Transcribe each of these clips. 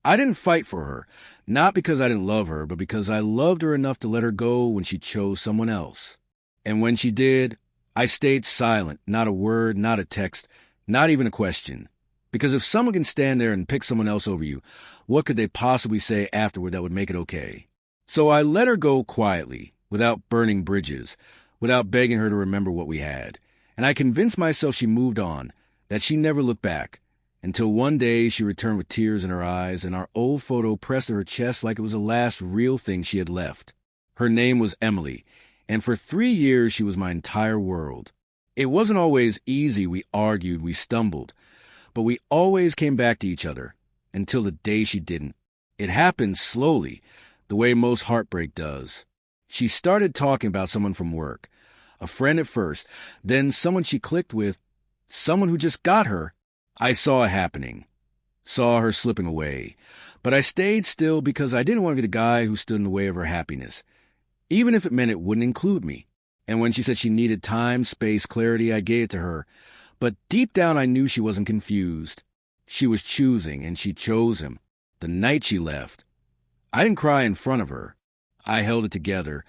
I didn't fight for her, not because I didn't love her, but because I loved her enough to let her go when she chose someone else. And when she did, I stayed silent, not a word, not a text, not even a question. Because if someone can stand there and pick someone else over you, what could they possibly say afterward that would make it okay? So I let her go quietly, without burning bridges, without begging her to remember what we had. And I convinced myself she moved on, that she never looked back, until one day she returned with tears in her eyes and our old photo pressed to her chest like it was the last real thing she had left. Her name was Emily, and for 3 years she was my entire world. It wasn't always easy. We argued, we stumbled, but we always came back to each other, until the day she didn't. It happened slowly, the way most heartbreak does. She started talking about someone from work, a friend at first, then someone she clicked with, someone who just got her. I saw it happening, saw her slipping away, but I stayed still because I didn't want to be the guy who stood in the way of her happiness, even if it meant it wouldn't include me. And when she said she needed time, space, clarity, I gave it to her. But deep down I knew she wasn't confused. She was choosing, and she chose him. The night she left, I didn't cry in front of her. I held it together,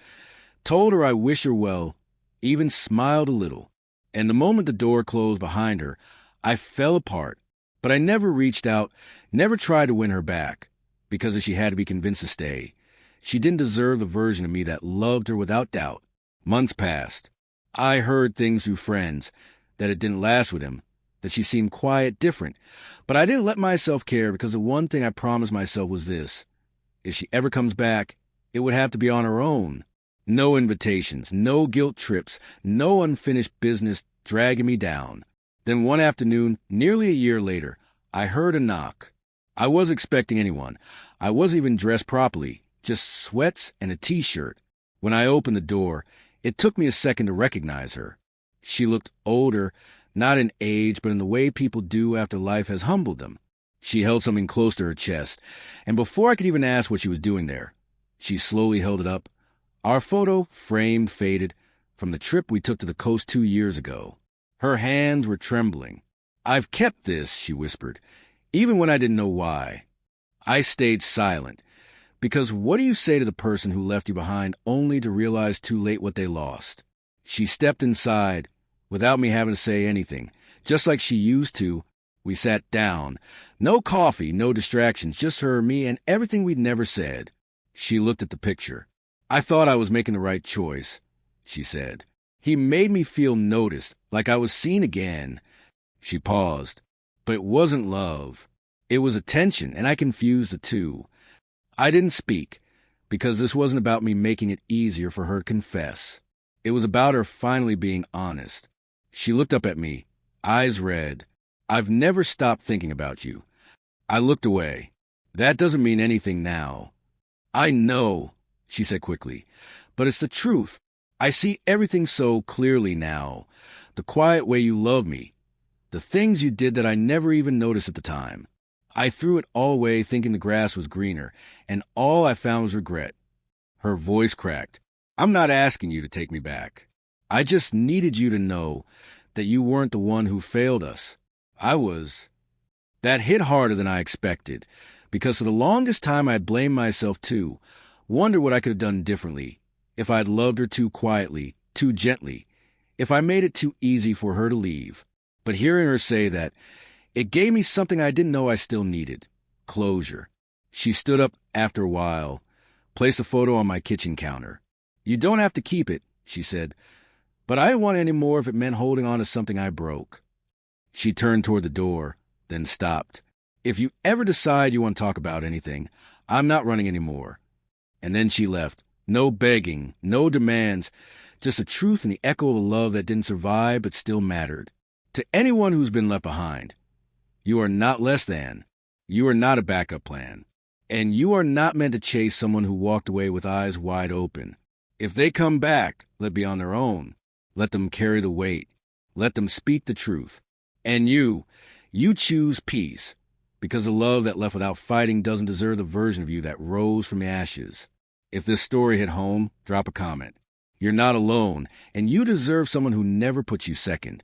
told her I wish her well, even smiled a little. And the moment the door closed behind her, I fell apart, but I never reached out, never tried to win her back, because if she had to be convinced to stay, she didn't deserve the version of me that loved her without doubt. Months passed. I heard things through friends, that it didn't last with him, that she seemed quiet, different, but I didn't let myself care because the one thing I promised myself was this. If she ever comes back, it would have to be on her own. No invitations, no guilt trips, no unfinished business dragging me down. Then one afternoon, nearly a year later, I heard a knock. I wasn't expecting anyone. I wasn't even dressed properly, just sweats and a t-shirt. When I opened the door, it took me a second to recognize her. She looked older, not in age, but in the way people do after life has humbled them. She held something close to her chest, and before I could even ask what she was doing there, she slowly held it up. Our photo, framed, faded, from the trip we took to the coast 2 years ago. Her hands were trembling. "I've kept this," she whispered, even when I didn't know why. I stayed silent, because what do you say to the person who left you behind only to realize too late what they lost? She stepped inside, without me having to say anything, just like she used to. We sat down. No coffee, no distractions, just her, me, and everything we'd never said. She looked at the picture. "I thought I was making the right choice," she said. "He made me feel noticed, like I was seen again." She paused. But it wasn't love. It was attention, and I confused the two. I didn't speak, because this wasn't about me making it easier for her to confess. It was about her finally being honest. She looked up at me, eyes red. "I've never stopped thinking about you." I looked away. "That doesn't mean anything now." "I know," she said quickly, "but it's the truth. I see everything so clearly now. The quiet way you love me. The things you did that I never even noticed at the time. I threw it all away thinking the grass was greener, and all I found was regret." Her voice cracked. "I'm not asking you to take me back. I just needed you to know that you weren't the one who failed us. I was." That hit harder than I expected, because for the longest time I had blamed myself too, wondered what I could have done differently, if I had loved her too quietly, too gently, if I made it too easy for her to leave. But hearing her say that, it gave me something I didn't know I still needed. Closure. She stood up after a while, placed a photo on my kitchen counter. "You don't have to keep it," she said, "but I didn't want any more if it meant holding on to something I broke." She turned toward the door, then stopped. "If you ever decide you want to talk about anything, I'm not running anymore." And then she left. No begging, no demands, just the truth and the echo of a love that didn't survive but still mattered. To anyone who's been left behind, you are not less than. You are not a backup plan. And you are not meant to chase someone who walked away with eyes wide open. If they come back, let be on their own. Let them carry the weight. Let them speak the truth. And you choose peace, because the love that left without fighting doesn't deserve the version of you that rose from the ashes. If this story hit home, drop a comment. You're not alone, and you deserve someone who never puts you second.